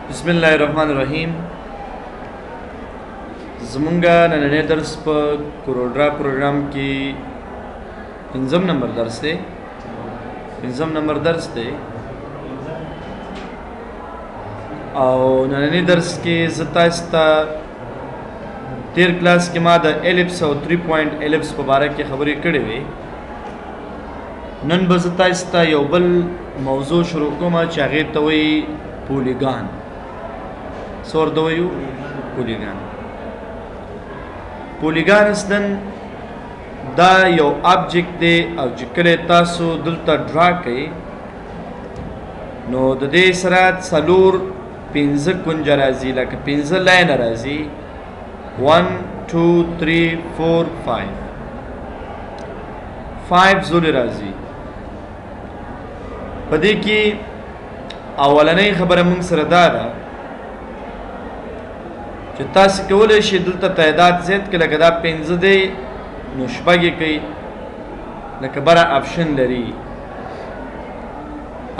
बिस्मिल्लाहिर्रहमानिर्रहीम। ज़मूंगा नन्हे दर्स पर कोरोड्रा प्रोग्राम की पंजम नंबर दर्स दे और नन्हे दर्स के ज़ताइस्ता तेर क्लास के मादा एलिप्स और 3 पॉइंट एलिप्स मुबारक की खबरें कड़े हुए नन बज़ताइस्ता योबल मौजू शुरू को मा चाहे तवई पोलीगान सोर दोयू पोलीगान असदन दा यो ऑब्जेक्ट दे और जिकले तासो दुलता ड्रा कई नो दे सरात सलूर पिंज कुंज राजी लक पिंज लाइन राजी 1 2 3 4 5 जुल राजी पदी की अवलने खबर मुंग सरदारा तासी कौले शि दलता तादाद ज़ैद के लगदा पिंज दे नुशबागी कई लक बरा ऑप्शन लरी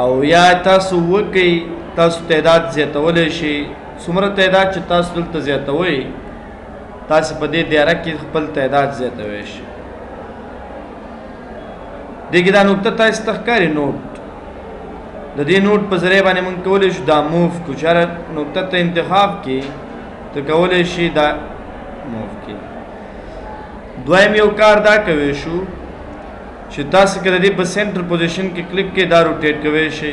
और या तासु वो कई तासु तादाद ज़ैद वले शि सुमर तादाद च तासु दलता ज़ैद वही तासी पदे दियारा की खपल तादाद ज़ैद वेश देखिए दा नुक्ता तास तखकारी नोट दे नोट पर ज़रिए बाने मुंग कौले शु दा मूव कुछ यार नुक्ता ता इंतखाब की तो कौले शी दा मूव की द्वायम यो कार दा कवेशु शिता से कर दी सेंटर पोजीशन की क्लिक के दा रोटेट कवेशे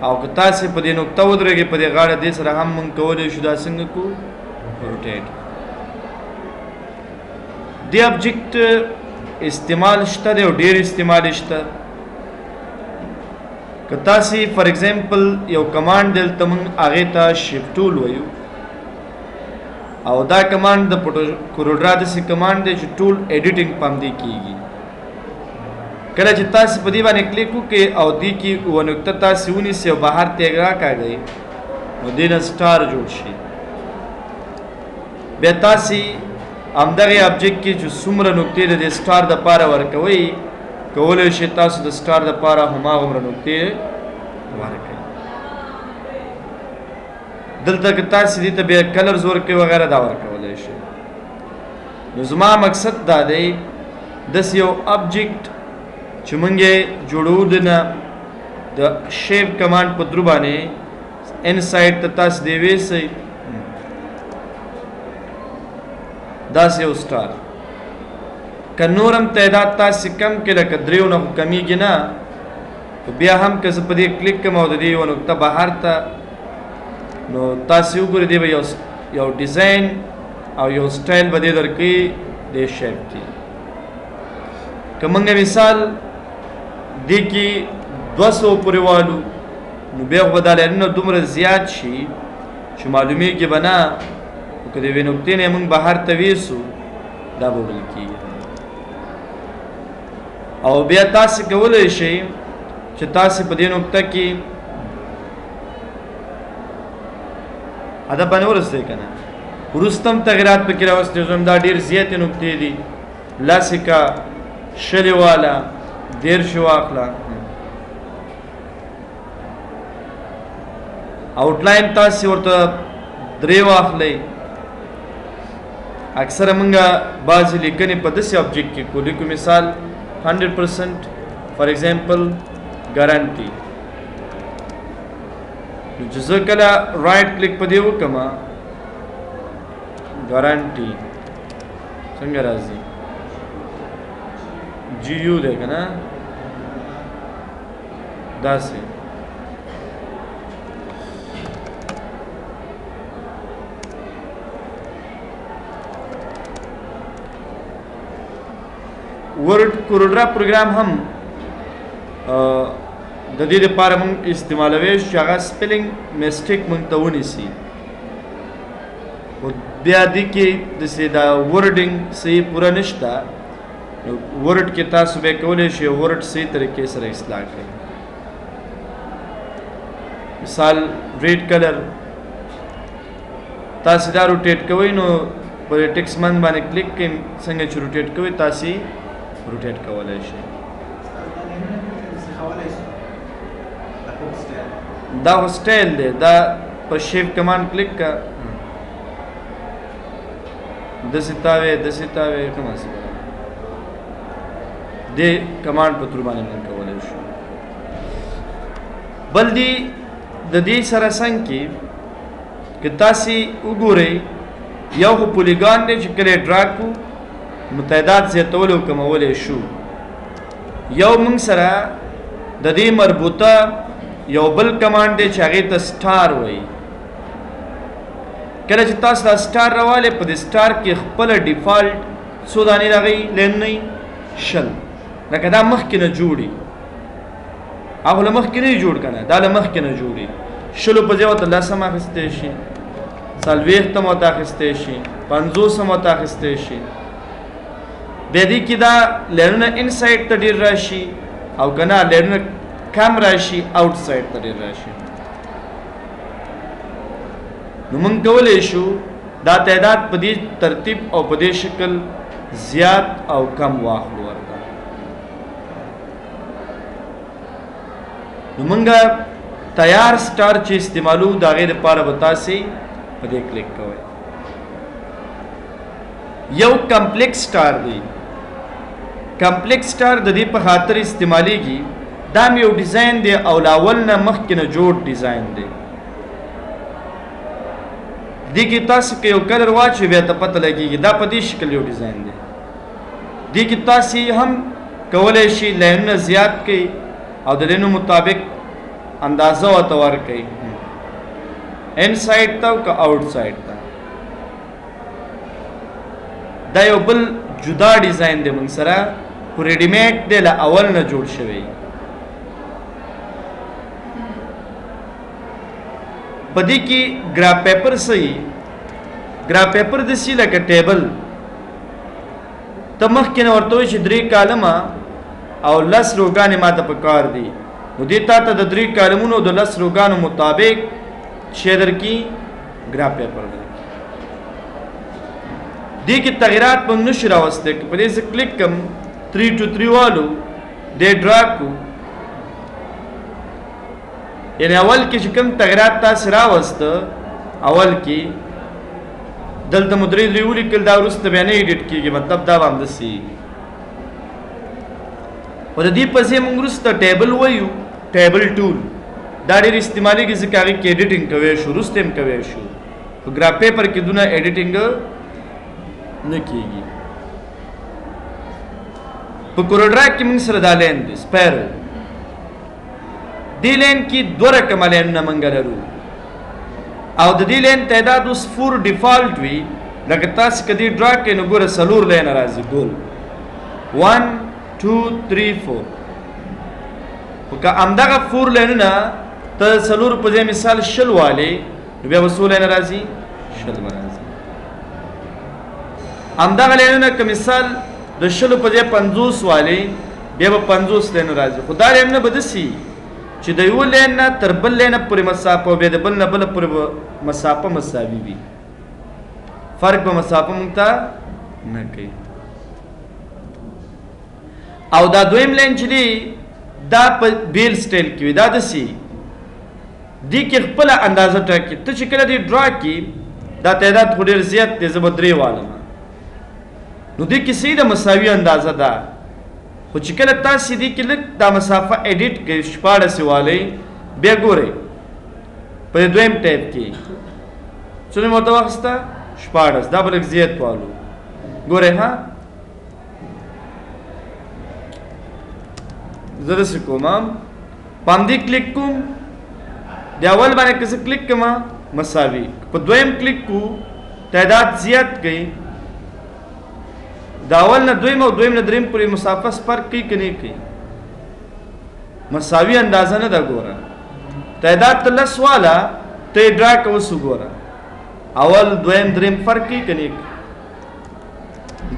और कता से पदे नुक्ता उधरे के पदे गाड़ा दे सर हम मुंग कौले शु दा संग को रोटेट दे ऑब्जेक्ट इस्तेमाल इश्ता दे और डेर इस्तेमाल इश्ता कता से फॉर एग्जांपल यो कमांड दिल तमंग आगे ता शिफ्ट टूल वयू और दा कमांड द कोरोड्रा से कमांड दे जो टूल एडिटिंग पाम दी कीगी कला जिता से पदीवा ने क्लिक के अवधि की वनुक्तता से उन्हीं से बाहर तेगरा का गई वो दिन स्टार जोड़शी बेतासी आमदगे ऑब्जेक्ट की जो सुमर नुक्ते दे स्टार द पारा वर्क वही कौले शेता से द स्टार द पारा हुमा उम्र नुक्ते वर्क दिल तक तासी दी तबे कलर जोर के वगैरह दावर कौले शे नुज़मा मकसद दा दे दस यो ऑब्जेक्ट चुमंगे जुड़ूदना द शेप कमांड पद्रुबाने इनसाइड ततास देवे से दास यो स्टार कन्नूरम तादाद तासी कम के लक द्रियो न कमी गिना तो बिया हम कस पदे क्लिक के मौददी व नुक्ता बाहर ता नो तासी उगर दे यो डिजाइन और यो स्टाइल बदे दर की दे शेप की कमंगे मिसाल देखी 200 परिवालू नुबेग बदाले न दुमर ज़ियाद शी शु मालूमी के बना कदे वे नुक्ते ने मंग बाहर तवीसु दाबोल की और बिया तासी कौले शे तासी पदे नुक्ता की अदा बनवरस दे कना रुस्तम तगरात पे किरा वस्ते जमदा डेर जियत नुक्ते दी लासिका शलेवाला देर शुआखला आउटलाइन तासी और द्रेवाखले अक्सर मंगा बाजी लिखने पदस्य ऑब्जेक्ट की को लिखो मिसाल 100% फॉर एग्जांपल गारंटी जज़कला राइट क्लिक पदे वो कमा गारंटी संग राजी GU देगा ना दासे वर्ड कोरोड्रा प्रोग्राम हम ददीद पार मंग इस्तेमाल वेश जगह स्पेलिंग मिस्टेक मंग तवनी सी और ब्यादी के जैसे दा वर्डिंग सही पूरा निश्ता वर्ड के तासुबे कौले शे वर्ड सही तरीके से इस्लाह करें मिसाल रेड कलर तासी दा रोटेट कवई नो पर टेक्स्ट मन बाने क्लिक के संगे रोटेट कवई तासी रोटेट कवले शे دا خو سټایل دی دا په شیپ کمان کلیک کا داسې تاوې کومه څه دې کمانډ په تر باندې موږ کولی شو بل دی د دې سره څنګه کې که تاسې وګورئ یو خو پولیګان دی چې کله یې ډرا کړو نو تعداد زیاتولی او کمولی شو یو موږ سره د دې مربوطه یو بل کمانډ دی چې هغې ته سټار وایي کله چې تاسو دا سټار راوالی په دې سټار کې خپله ډیفالټ څو دانې راغی لینۍ شل لکه دا مخکې نه جوړي هغه له مخکې نه جوړ که نه دا له مخکې نه جوړي شلو په ځای ورته لسم اخیستی شي څلوېښتم ورته اخیستی شي پنځوسم ورته اخیستی شي بیا دې کې دا لینونه انسایډ ته ډېر راشي او که نه لینونه کم راشي آوټ سایډ ته ډېر راشي نو موږ کولی شو دا تعداد په دې ترتیب او په دې شکل زیات او کم واخلو ورته نو موږ تیار سټار چې استعمالو د هغې دپاره به تاسې په دې کلیک کوئ یو کمپلیکس سټار دی کمپلیکس سټار د دې په خاطر استعمالیږي دا م یو ډیزاین دی او له اول نه مخکې نه جوړ ډیزاین دی دې کې تاسو که یو کلر واچوئ بیا ته پته لګېږي دا په دې شکل یو ډیزاین دی دې کې تاسې هم کولی شي لاینونه زیات کړئ او د لینو مطابق اندازه ورته ورکړئ ان سایډ ته او که آوټ سایډ ته دا یو بل جدا ډیزاین دی موږ سره خو ریډیمیډ دی له اول نه جوړ شوی په دې کې ګراف پیپر صحیح ګراف پیپر داسې لکه ټیبل ته مخکې نه ورته وایي چې 3 کالمه او 10 روګانې ماته په کار دي نو دې تا ته د 3 کالمونو د 10 روګانو مطابق شی درکړي ګراف پیپر درکړي دې کې تغیرات موږ نشو راوستی که په دې زه کلیک کړم 3 to 3 والو دې ډرا کړو یعنی اول کې چې کوم تغیرات تاسې راوسته اول کې دلته مو 3 ولیکل دا وروسته بیا نه ایډیټ کېږي مطلب دا به همداسې او د دې پسې موږ وروسته ټیبل وایو ټیبل ټول دا ډېر استعمالېږي ځکه هغې کې ایډیټینګ کوی شو وروسته هم کوی شو په ګراف پیپر کې دونه ایډیټینګ نه کېږي په کورلډرا کې موږ سره دا لین دی سپیرل دې لین کې 2 رقمه لینونه موږ لرو او د دې لین تعداد اوس 4 ډیفالټ وي لکه تاسو که دې ډرا کړئ نو ګوره 4 لینه راځي ګول 1 2 3 4 خو که همدغه 4 لینونه ته 4 په ځای مثال 10 والې نو بیا به څو لینه راځي 10 به راځي همدغه لینونه که مثال د 10 په ځای 50 والې بیا به 50 لینه راځي خو دا لینونه به داسې چې د یو لین نه تر بل لینه پورې مسافه او بیا د بل نه بله پورې به مسافه مساوي وي فرق به مسافه موږ ته نه کوي او دا دویم لین چې دی دا په بیل سټایل کې وي دا داسې دې کې خپله اندازه ټاکي ته چې کله دې ډرا کړي دا تعداد خو ډېر زیات دی زه به 3 والم نو دې کې صحیح د مساوي اندازه ده خو چې کله تاسې دې کې لږ دا مسافه ایډیټ کړئ 14 والئ بیا ګورئ په دې دویم ټایپ کې څومره ورته واخیسته 14 دا به لږ زیات والو ګورئ ها زه داسې کوم په همدې کلیک کوم د اول باندې که زه کلیک کوم مساوي په دویم کلیک کو تعداد زیات کړئ دا اول نه دویم او دویم نه دریم پورې مسافه فرق کوي که نه کوي مساوي اندازه نه ده ګوره تعداد ته 10 واله ته یې ډرا کوه اوس وګوره اول دویم دریم فرق کوي که نه کوي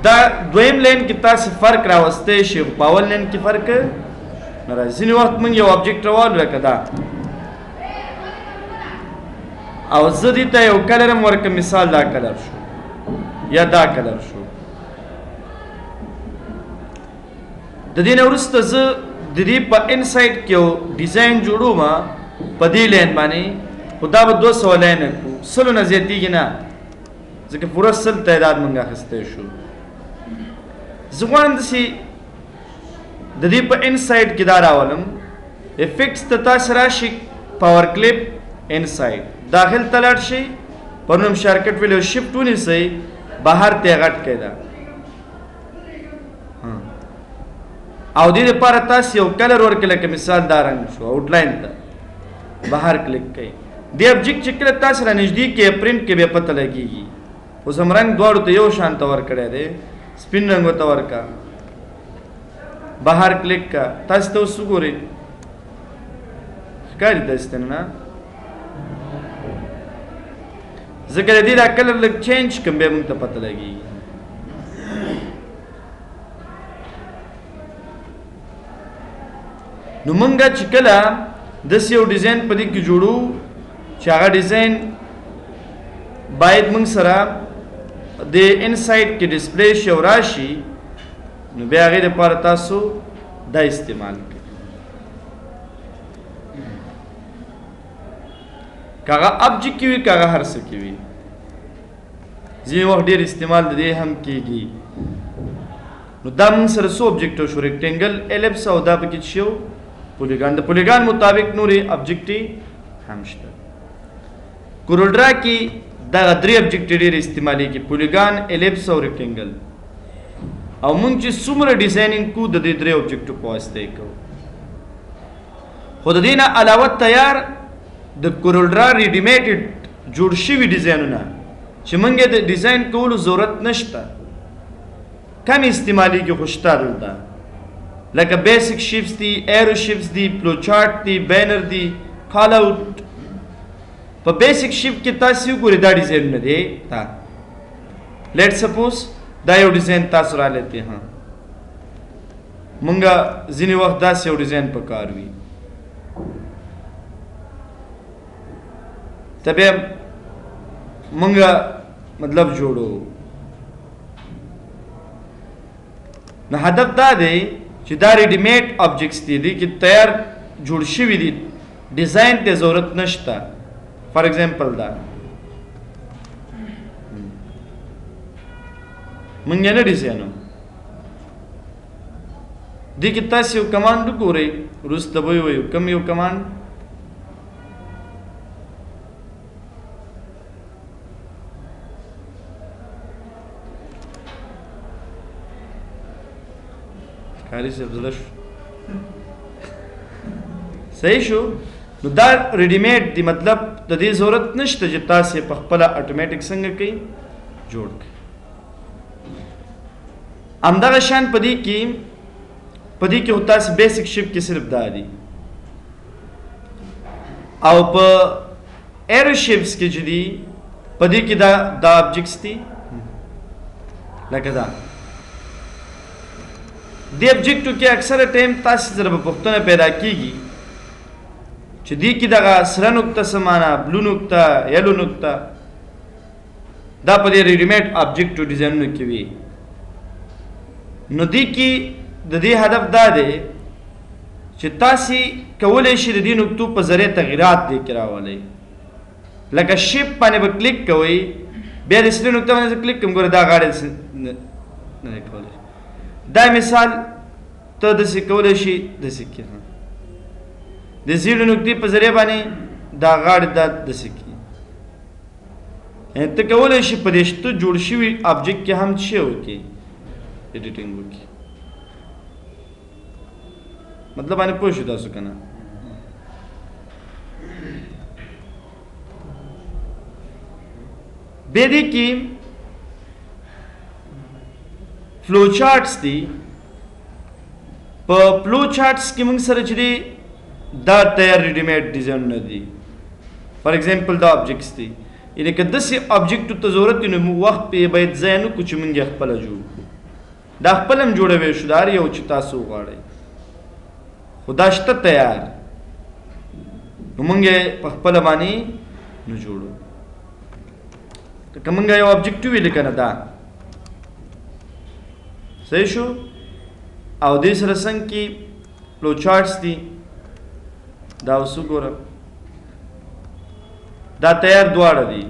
دا دویم لین کې تاسې فرق راوستی شي خو په اول لین کې فرق نه راځي ځینې وخت موږ یو ابجیکټ راوالو لکه دا او زه دې ته یو کلر هم ورکړم مثال دا کلر شو یا دا کلر شو د دې نه وروسته زه د دې په انسایډ کې یو ډیزاین جوړوم په دې لین باندې خو دا به 200 لین کو سلو نه زیاتېږي نه ځکه پوره سل تعداد مونږ اخیستی شو زه غواړم داسې د دې په انسایډ کې دا راولم افیکټس ته تاسو راشي پاور کلیپ انسایډ داخل ته لاړ شئ په نوم شارکټ ویلو شفټ ونیسئ بهر ته یې غټ کړئ دا او دې لپاره تاسو یو کلر ورکړئ لکه مثال دا رنګ شو آوټلاین ته بهر کلیک کړئ دې ابجیکټ چې کله تاسو را نږدې کې پرنټ کې بیا پته لګېږي اوس هم رنګ دواړو ته یو شان ته ورکړی دی سپین رنګ ورته ورکړه بهر کلیک کا تاسو ته اوس وګورئ ښکاري داسې ته نه ځکه د دې دا کلر لږ چینج کړم بیا موږ ته پته لګېږي نو مونږ چې کله داسې یو ډیزاین په دې کې جوړو چې هغه ډیزاین باید مونږ سره د انسایډ کې ډسپلی شي او راشي نو بیا هغې دپاره تاسو دا استعمال کړئ که هغه ابجیکټ کې وي که هغه هر څه کې وي ځینې وخت ډېر استعمال د دې هم کېږي نو دا مونږ سره څو ابجیکټ شو ریکټینګل ایلپس او دا پکې شو پولیګان د پولیګان مطابق نورې ابجیکټ هم شته کورلډرا کې دغه درې ابجیکټ ډېر استعمالېږي پولیګان ایلپس او ریکټینګل او مونږ چې څومره ډیزاینینګ کو د دې درې ابجیکټو په واسطه یې کوو خو د دې نه علاوه تیار د کورلډرا ریډیمیډ جوړ شوي ډیزاینونه چې مونږ یې د ډیزاین کولو ضرورت نشته کم استعمالېږي خو شته دلته لکه بیسک شیپس دي ایرو شیپس دي فلو چارټ دي بینر دي کال آوټ په بیسک شیپ کې تاسو وګورئ دا ډیزاینونه دی دا لیټ سپوز دا یو ډیزاین تاسو را لیتے ها مونږه ځینې وخت داسې یو ډیزاین په کار وي ته بیا مونږه مطلب جوړو نو هدف دا دی چې دا ریډیمیډ ابجیکټس دي دي کې تیار جوړ شوي دي ډیزاین ته ضرورت نشته فار ایگزامپل دا مونږ یې نه ډیزاینو دې کې تاسو یو کمانډ وګورئ وروسته به یې وایو کوم یو کمانډ کاری صاحب زړه شو صحیح شو نو دا ریډیمیډ دی مطلب د دې ضرورت نشته چې تاسو په خپله اټومیټک څنګه کوي جوړ کړئ همدغه شان په دې کې خو تاسو بیسک شیپ کې صرف دا دي او په ایرو شیپس کې چې دي په دې کې دا ابجیکټس دي لکه دا دې ابجیکټو کې اکثره ټایم تاسو سره به پوښتنه پیدا کیږي چې دې کې دغه سره نقطه سمانه بلو نقطه یلو نقطه دا په دې ریډیمیډ ابجیکټو ډیزاینونو کې وي نو دې کې د دې هدف دا دی چې تاسو کولی شئ د دې نقطو په ذریعه تغیرات دې کې راولئ لکه شیپ باندې به کلیک کوئ بیا د سرې نقطه باندې کلیک کوم ګوره دا غاړه نه دی کولی دا مثال ته داسې کولی شي داسې کې د زیړو نقطې په ذریعه باندې دا غاړه دا داسې کې ته کولی شي په دې شته جوړ شوي ابجیکټ کې هم څه وکړي ایډیټینګ وکړي مطلب باندې پوه شو تاسو که نه بیا دې کې فلو چارټس دي په فلو چارټس کې موږ سره چې دي دا تیار ریډیمیډ ډیزاینونه دي فار ایگزامپل دا ابجیکټس دي یعنې که داسې ابجیکټو ته ضرورت وي نو وخت پې باید ځای نه کړو چې موږ یې خپله جوړ کړو دا خپل هم جوړوی شو دا هر یو چې تاسو وغواړئ خو دا شته تیار نو موږ یې په خپله باندې نه جوړو که موږ یو ابجیکټ وویل که نه دا صحیح شو او دې سره څنګ کې فلو چارټس دي دا اوس وګوره دا تیار دواړه دي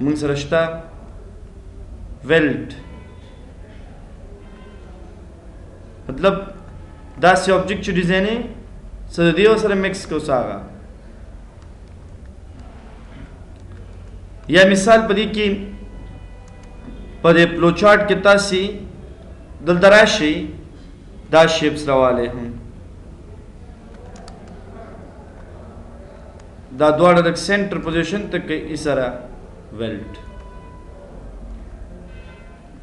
موږ سره شته ویلډ مطلب داسې آبجیکټ چې ډیزاین یې څه د دې سره مکس کو ساغه یا مثال په دې کې په دې فلو چارت کې تاسې دلته راشئ دا شیپس راوالی هم دا دواړه د سینټر پوزیشن ته کوي سره ویلډ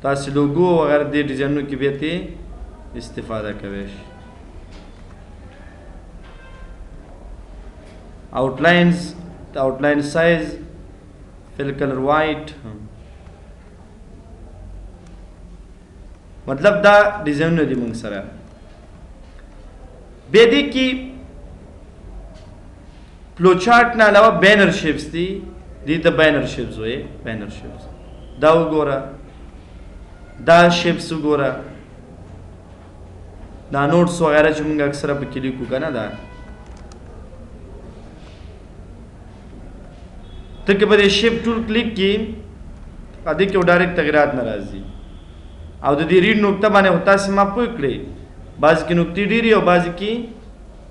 تاسې لوګو وغیرہ دې ډیزاینونو کې بیا ته استفاده کوئ outlines the outline size fill color white مطلب دا ډیزاین دی موږ سره به دې کې فلو چارت نه علاوه بینر شیپس دي دې ته بینر شیپس وایي بینر شیپس دا وګوره دا شیپس وګوره دا نوټس وغیرہ چې موږ اکثره په کې لیکو کنه دا ته کې به شیپ ټول کلیک کی ا دې کې ډایرکټ تغیرات ناراضي او د دې ریډ نقطه باندې هوتا سي ما پوي کړی بعض کې نقطې ډیری او بعض کې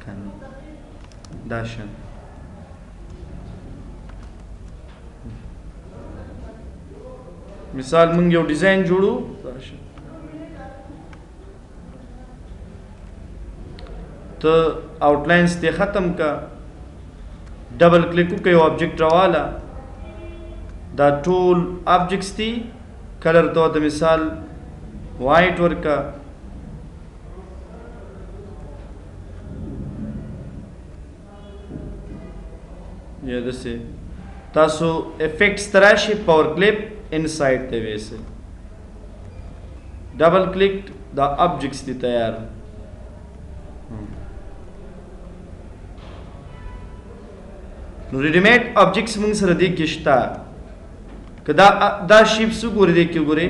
کمی داشن مثال موږ یو ډیزاین جوړو ته آوټلاینز ته ختم کا ډبل کلیک وکړئ یو آبجیکټ راواله دا ټول آبجیکټس دي کلر ته د مثال وایټ ورکا یا دسه تاسو افیکټس تراشي پاور کلیپ انسایډ ته ویسه ډبل کلیک دا آبجیکټس دي تیار نو ریډیمیډ آبجیکټس موږ سره دي کې شته کدا دا شیپس وګورئ دې کې وګورئ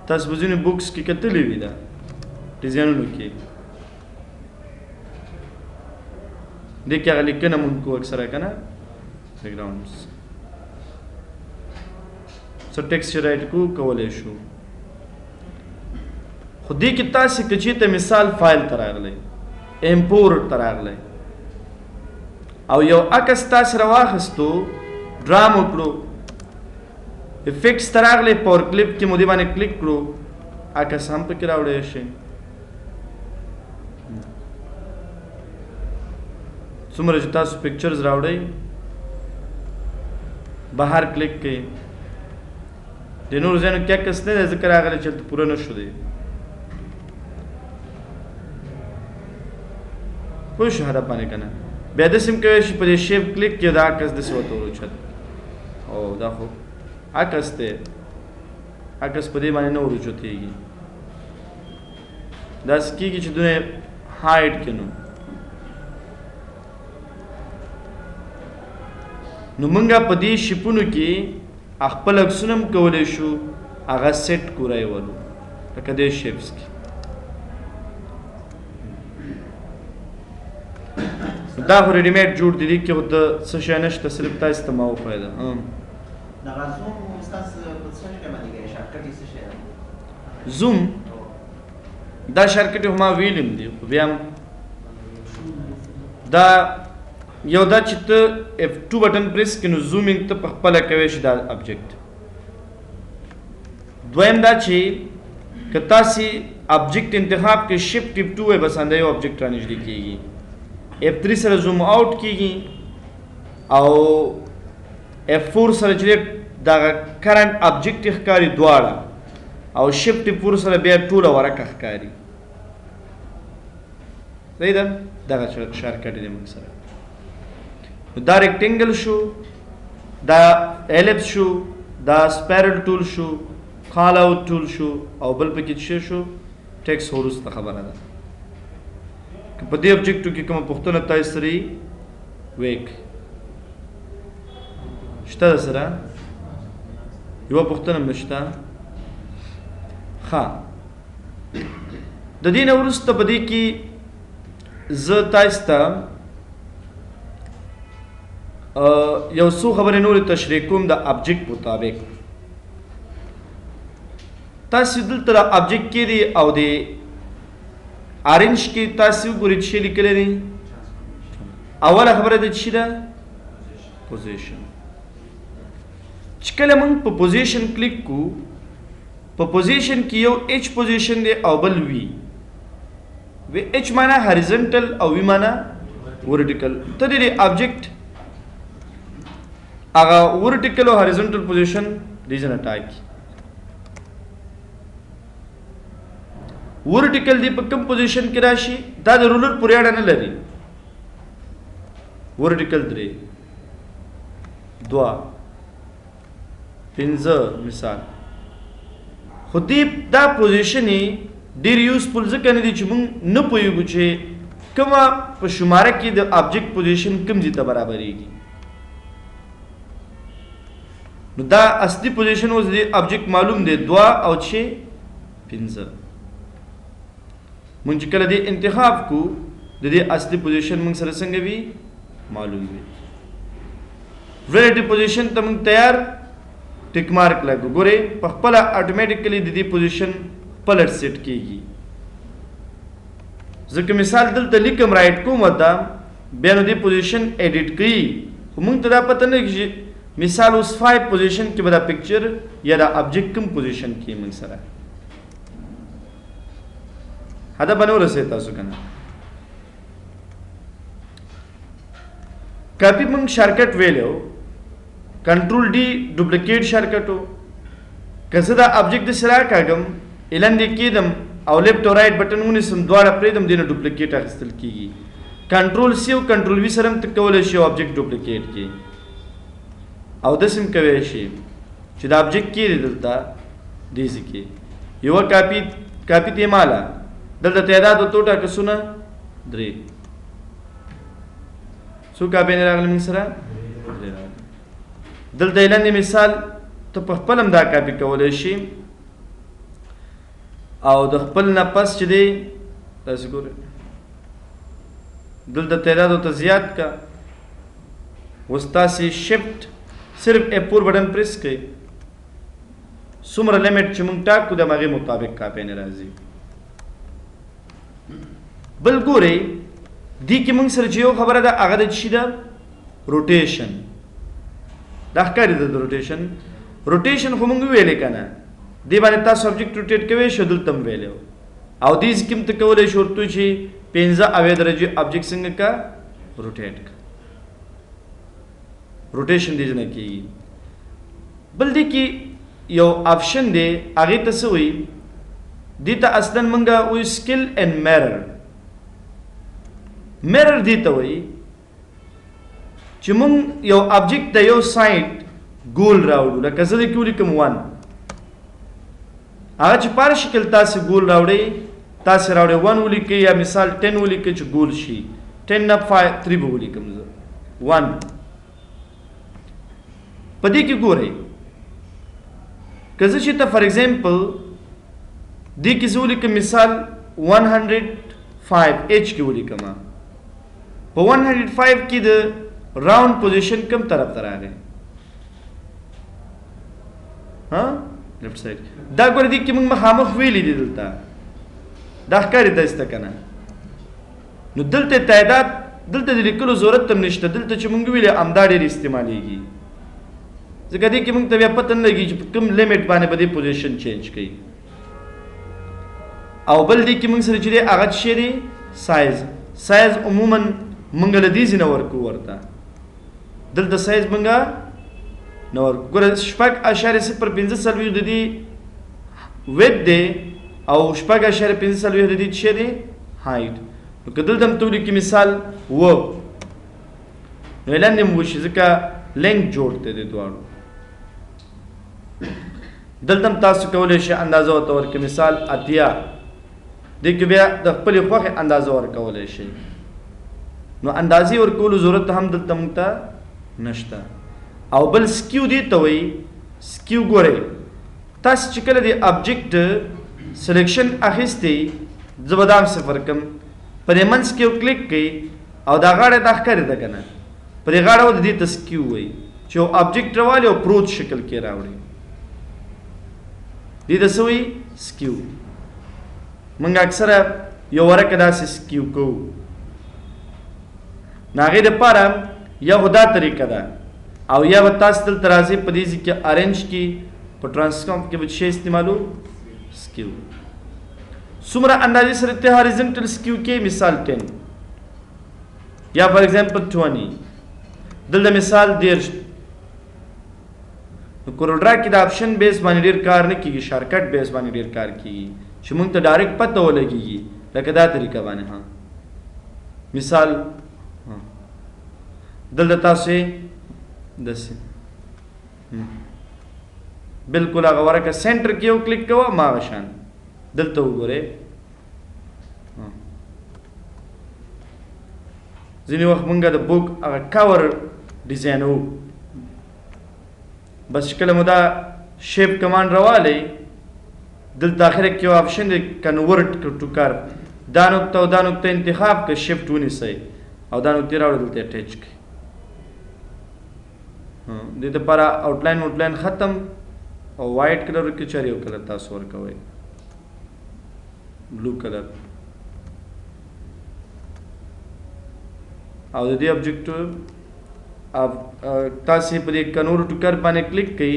تاسو په ځینې بوکس کې کتلې وي دا ډیزاینونو کې دې کې هغه لیکنه مونږ کو اکثره کنه بیکګراوندز څه ټیکسچر رائټ کو کولای شو خو دې کې تاسو کچې ته مثال فایل تراغلی امپورټ تراغلی او یو عکس تاسو راواخستو ډرام وکړو افیکټس تراغلی پاور کلیپ کې مو دې باندې کلیک کړو عکس هم پکې راوړی شي څومره چې تاسو پکچرز راوړئ بهر کلیک کړئ د نور ځینو کې عکس نه دی ځکه راغلی چې هلته پوره نه شو دی پوه شو هدف باندې که نه بیا داسې هم کولی شي په دې شیپ کلیک کړئ دا عکس داسې ورته وروچت او دا خو عکس دی عکس په دې باندې نه وروچتېږي داسې کېږي چې دونه هایډ کړي نو مونږه په دې شیپونو کې خپل عکسونه هم کولی شو هغه سیټ کورای ولو لکه دې شیپس کې دا خو ریډیمیډ جوړ دي دې کې خو د څه شی نشته صرف تاسو ته ما وښایده دغه زوم استاد په څه شی باندې کوي شارټکټ یې څه شی دی زوم دا شارټکټ ما ویلم دی خو بیا دا یو دا چې ته F2 بټن پریس کړې نو زومینګ ته په خپله کوی شي دا ابجیکټ دویم دا چې که تاسې ابجیکټ انتخاب کې شفټ F2 وی بس انده یو ابجیکټ رانږدې کېږي F3 سره زوم آوټ کېږي او F4 سره چې دغه کرنټ ابجیکټ ښکاري دواړه او شفټ F4 سره بیا ټوله ورقه ښکاري صحیح ده دغه شارټکټ دی موږ سره دا ریکټینګل شو دا ایلپس شو دا سپایرل ټول شو کال اوټ ټول شو او بل پکې څه شو ټیکس وروسته خبره ده که په دې ابجیکټو کې کومه پوښتنه تاسو سره ویک شته سره یو پوښتنه نشته ښه د دې نه وروسته په دې کې زه تاسو ته یو څو خبرې نورې تشریح کوم د ابجیکټ مطابق. تاسو دلته د ابجیکټ کې دی او د اورنج کې تاسو ګورئ چې لیکل دي. اوله خبره د چی ده؟ پوزیشن. چې کله موږ په پوزیشن کلیک کو، په پوزیشن کې یو اچ پوزیشن دی او بل وی. وی اچ معنا هریزونټل او وی معنا ورټیکل. ته دې ابجیکټ هغه ورټیکل او هریزونټل پوزیشن ریجن اٹاکی. ورټیکل دی په کوم پوزیشن کې راشي دا د رولر پورې اړه نه لري. ورټیکل 3 2 5 مثال خو دې دا پوزیشن ډیر یوزفل ځکه نه دي چې موږ نه پوهیږو چې کومه په شماره کې د ابجیکټ پوزیشن کوم ځای ته برابرېږي. نو دا اصلي پوزیشن اوس د ابجیکټ معلوم دی 2 او 6 5. مونږ چې کله دې انتخاب کو د دې اصلي پوزیشن مونږ سره څنګه وي معلوم وي. ریلیټیو پوزیشن ته مونږ تیار ټیک مارک لګو. ګورئ په خپل اتوماتیکلی د دې پوزیشن پلټ سیټ کیږي. ځکه مثال دلته لیکم رائټ کوم ودا بیا نو دې پوزیشن ایډیټ کړي خو مونږ ته دا پته نه کیږي مثال اوس 5 پوزیشن کې به دا پکچر یا دا ابجیکټ کوم پوزیشن کې مونږ سره هدا بنو رسې تاسو کنه. کاپی مونږ شارټکټ ویلو کنټرول ډي ډوپلیکیټ شارټکټ وو. کزه دا ابجیکټ سره کاګم اعلان دې کېدم او لیفټ او رائټ بٹن ونیسم دواړه پرېدم دینه ډوپلیکیټ اخیستل کیږي. کنټرول سی او کنټرول وی سره ته کولای شي ابجیکټ ډوپلیکیټ کی او د سیم کوي شي چې دا ابجیکټ کې دلته دې ځکه یو کاپی ته مالا دلته تعداد او ټوټه کسونه 3 څو کاپی نه راغلی من سره دلته اعلان مثال ته په خپل هم دا کاپی کولای شي او د خپل نه پس چې دی تاسو ګورئ دلته تعداد او زیات کا وستا سي شفت صرف F4 بٹن پریس کړئ څومره لیمټ چې موږ ټاکو د هغې مطابق کاپی نه راځي. بل ګورئ دې کې موږ سره چې یو خبره ده هغه د چی ده روټیشن. دا ښکاري ده د روټیشن خو موږ ویلې که نه دې باندې تاسو سبجیکټ روټیټ کوئ شو دلته هم ویلی او دې ځکه هم ته کولی شو ورته چې 15 درجې ابجیکټ څنګه کا روټیټ کا روټیشن دې نه کېږي. بل دې کې یو آپشن دی هغې ته څه وایي دې ته اصلا موږ وایو سکل اینډ میرر. میرر دې ته وایي چې موږ یو ابجیکټ د یو سایډ ګول راوړو لکه زه دې کې ولیکم 1 هغه چې په شکل تاسو ګول راوړئ تاسو راوړئ 1 ولیکئ یا مثال 10 ولیکئ چې ګول شي 10 نه 3 به ولیکم زه 1 په دې کې ګورئ که زه چې ته فار ایگزامپل دې کې زه ولیکم مثال 105 H کې ولیکم په 105 کې د راوند پوزیشن کوم طرف ته راغی ها لیفټ سایډ. دا ګوره دې کې موږ مخامخ ویلي دي دلته دا ښکاري داسته که نه نو دلته تعداد دلته د لیکلو ضرورت هم نشته دلته چې موږ ویلې همدا ډېر استعمالیږي ځکه دې کې موږ ته بیا پته نه لګي چې په کوم لیمټ باندې به دې پوزیشن چینج کوي. او بل دې کې موږ سره چې دی هغه څه دی سایز عموما موږ له دې ځای نه ورکو ورته دلته سایز موږ نه ورکو. ګوره 6.05 د دې ویډ دی او 6.05 د دې څه دی هایټ. نو که دلته هم ته ولیکې مثال نو اعلان دې وشي ځکه لینک جوړ دی د دواړو. دلته هم تاسو کولی شئ اندازه ورته ورکړئ مثال 80 دې کې بیا د خپلې خوښې اندازه ورکولی شئ. نو اندازې ورکولو ضرورت هم دلته موږ ته نشته. او بل سکیو دې ته وایي سکیو ګورئ تاسو چې کله د ابجیکټ سلیکشن اخیستی زه به دا هم صفر کړم په دې منځ کې کلیک کوي او دا غاړه د ښکاري ده که نه په دې غاړه د دې ته سکیو وایي چې یو آبجیکټ راوالي او پروت شکل کې راوړي دې ته څه وایي سکیو موږ اکثره یو ورقه داسې سکیو کوو نو هغې دپاره یا خو دا طریقه ده او یا به تاسو دلته راځئ په دې ځای کې ارنج کې په ټرانسفارم کې به شی استعمالو سکیو څومره اندازې سره ته هاریزنټل سکیو کې مثال 10 یا فار ایگزامپل 20 دلته مثال 10 نو کورلډرا کې د آپشن بیس باندې ډېر کار نه کېږي شارکټ بیس باندې ډېر کار کېږي چې موږ ته ډایرکټ پته ولګېږي لکه دا طریقه باندې ها مثال دلته تاسو داسې بالکل هغه ورکه سینټر کې یو کلیک کوه هماغه شان دلته وګورئ ځینې وخت مونږ د بوک هغه کور ډیزاینوو بس چې کله مو دا شیپ کمانډ راوالی دلته اخره کې یو آپشن دی کنورټ ټو کرو دا نقطه او دا نقطه انتخاب که شفټ ونیسئ او دا نقطې راوړئ دلته اټیچ کړئ دې دپاره آوټلاین ختم او وایټ کلر کې چېرې یو کلر تاسو ورکوئ بلو کلر او د دې آبجیکټ تاسې په دې کنور ټو کر باندې کلیک کړئ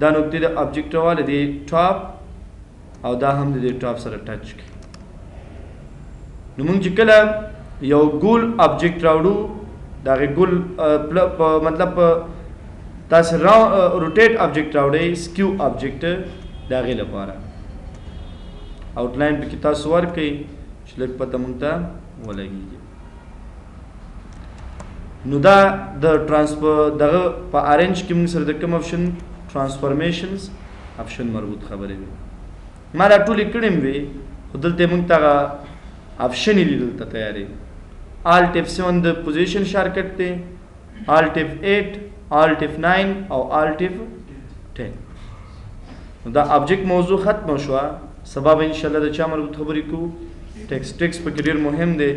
دا نقطې د آبجیکټ راواله د ټاپ او دا هم د دې ټاپ سره ټچ کړئ نو موږ چې کله یو ګول آبجیکټ راوړو د هغې ګول مطلب تاسې روټیټ آبجیکټ راوړئ سکیو آبجیکټ د هغې لپاره آوټلاین پکې تاسو ورکئ چې لږ پته موږ ته ولګېږي نو دا د دغه په ارنج کې موږ سره د کوم آپشن ټرانسفارمیشنز آپشن مربوط خبرې وي ما دا ټولې کړې وې خو دلته موږ ته هغه آپشن یې دي دلته تیارې Alt F7 د پوزیشن شارکټ دی Alt F8 Alt F9 او Alt F10 دا آبجیکټ موضوع ختم شوه سبا به انشاءالله د چا مربوط خبرې کوو ټیکس پکې ډېر مهم دی